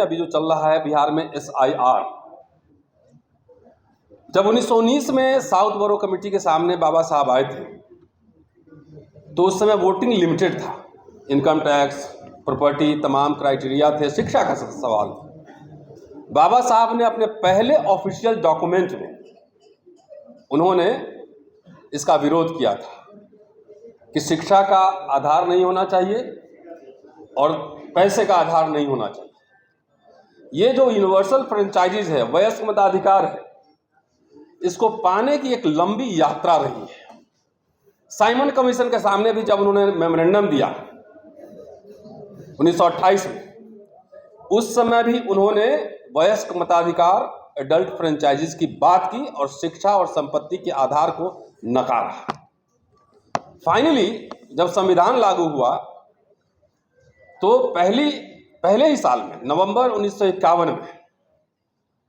अभी जो चल रहा है बिहार में SIR। जब 1919 में साउथ बोरो कमेटी के सामने बाबा साहब आए थे तो उस समय वोटिंग लिमिटेड था, इनकम टैक्स, प्रॉपर्टी, तमाम क्राइटेरिया थे, शिक्षा का सवाल। बाबा साहब ने अपने पहले ऑफिशियल डॉक्यूमेंट में उन्होंने इसका विरोध किया था कि शिक्षा का आधार नहीं होना चाहिए और पैसे का आधार नहीं होना चाहिए। ये जो यूनिवर्सल फ्रेंचाइजीज है, वयस्क मताधिकार है, इसको पाने की एक लंबी यात्रा रही है। साइमन कमीशन के सामने भी जब उन्होंने मेमोरेंडम दिया 1928 में, उस समय भी उन्होंने वयस्क मताधिकार, एडल्ट फ्रेंचाइजीज की बात की और शिक्षा और संपत्ति के आधार को नकारा। फाइनली जब संविधान लागू हुआ तो पहले ही साल में, नवंबर 1951 में,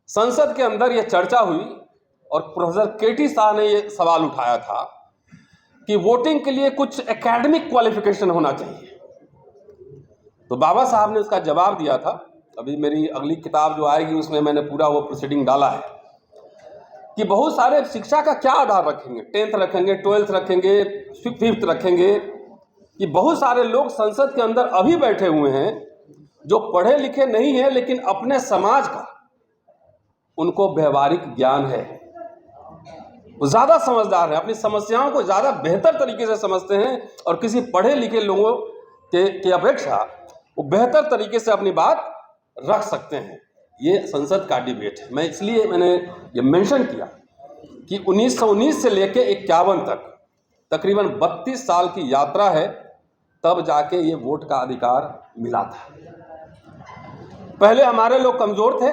संसद के अंदर यह चर्चा हुई और प्रोफेसर KT शाह ने यह सवाल उठाया था कि वोटिंग के लिए कुछ एकेडमिक क्वालिफिकेशन होना चाहिए। तो बाबा साहब ने उसका जवाब दिया था। अभी मेरी अगली किताब जो आएगी उसमें मैंने पूरा वो प्रोसीडिंग डाला है कि बहुत सारे शिक्षा का क्या आधार रखेंगे, 10th रखेंगे, 12th रखेंगे, 5th रखेंगे, कि बहुत सारे लोग संसद के अंदर अभी बैठे हुए हैं जो पढ़े लिखे नहीं हैं लेकिन अपने समाज का उनको व्यवहारिक ज्ञान है, वो ज़्यादा समझदार है, अपनी समस्याओं को ज़्यादा बेहतर तरीके से समझते हैं और किसी पढ़े लिखे लोगों के अपेक्षा वो बेहतर तरीके से अपनी बात रख सकते हैं। ये संसद का डिबेट है। मैं इसलिए मैंने ये मेंशन किया कि 1919 से लेकर 51 तक तकरीबन 32 साल की यात्रा है, तब जाके ये वोट का अधिकार मिला था। पहले हमारे लोग कमज़ोर थे,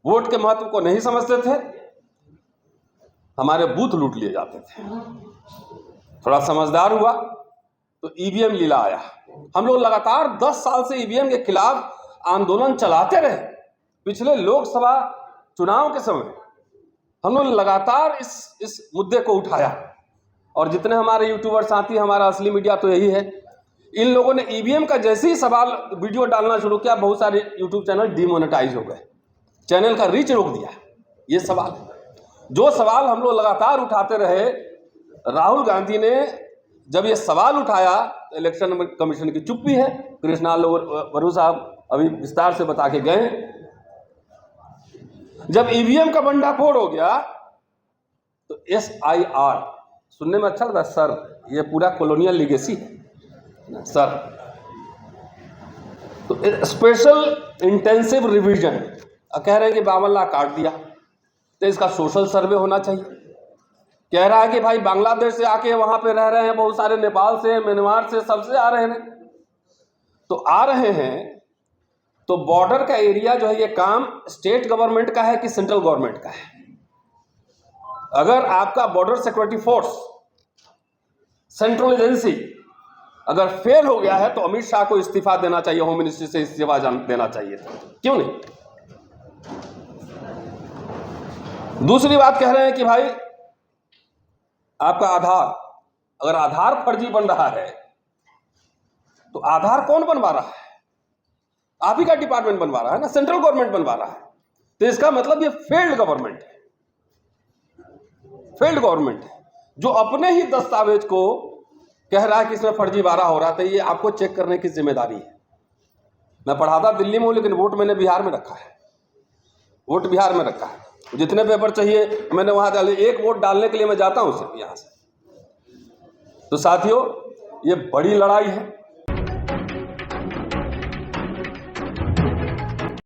वोट के महत्व को नहीं समझते थे, हमारे बूथ लूट लिए जाते थे। थोड़ा समझदार हुआ तो EVM लीला आया। हम लोग लगातार 10 साल से EVM के खिलाफ आंदोलन चलाते रहे। पिछले लोकसभा चुनाव के समय हम लोग लगातार इस मुद्दे को उठाया और जितने हमारे यूट्यूबर साथी, हमारा असली मीडिया तो यही है, इन लोगों ने EVM का जैसे ही सवाल वीडियो डालना शुरू किया, बहुत सारे यूट्यूब चैनल डिमोनेटाइज हो गए, चैनल का रीच रोक दिया। ये सवाल, जो सवाल हम लोग लगातार उठाते रहे, राहुल गांधी ने जब ये सवाल उठाया तो इलेक्शन कमीशन की चुप्पी है। कृष्णाल वरू साहब अभी विस्तार से बता के गए। जब EVM का भंडाफोड़ हो गया तो SIR सुनने में अच्छा लगता है सर, ये पूरा कॉलोनियल लीगेसी है सर। तो स्पेशल इंटेंसिव रिवीजन कह रहे हैं कि 52 लाख काट दिया, तो इसका सोशल सर्वे होना चाहिए। कह रहा है कि भाई बांग्लादेश से आके वहां पे रह रहे हैं, बहुत सारे नेपाल से, म्यांमार से, सबसे आ रहे हैं। तो आ रहे हैं तो बॉर्डर का एरिया जो है, ये काम स्टेट गवर्नमेंट का है कि सेंट्रल गवर्नमेंट का है? अगर आपका border security force, central agency अगर फेल हो गया है तो अमित शाह को इस्तीफा देना चाहिए, होम मिनिस्ट्री से इस्तीफा देना चाहिए। क्यों नहीं? दूसरी बात कह रहे हैं कि भाई आपका आधार, अगर आधार फर्जी बन रहा है तो आधार कौन बनवा रहा है? आप ही का डिपार्टमेंट बनवा रहा है ना, सेंट्रल गवर्नमेंट बनवा रहा है। तो इसका मतलब ये फेल्ड गवर्नमेंट है, फेल्ड गवर्नमेंट है जो अपने ही दस्तावेज को कह रहा है कि इसमें फर्जीवाड़ा हो रहा था। ये आपको चेक करने की जिम्मेदारी है। मैं पढ़ाता दिल्ली में हूं लेकिन वोट मैंने बिहार में रखा है, वोट बिहार में रखा है। जितने पेपर चाहिए मैंने वहां डाले, एक वोट डालने के लिए मैं जाता हूं सिर्फ यहां से। तो साथियों, ये बड़ी लड़ाई है।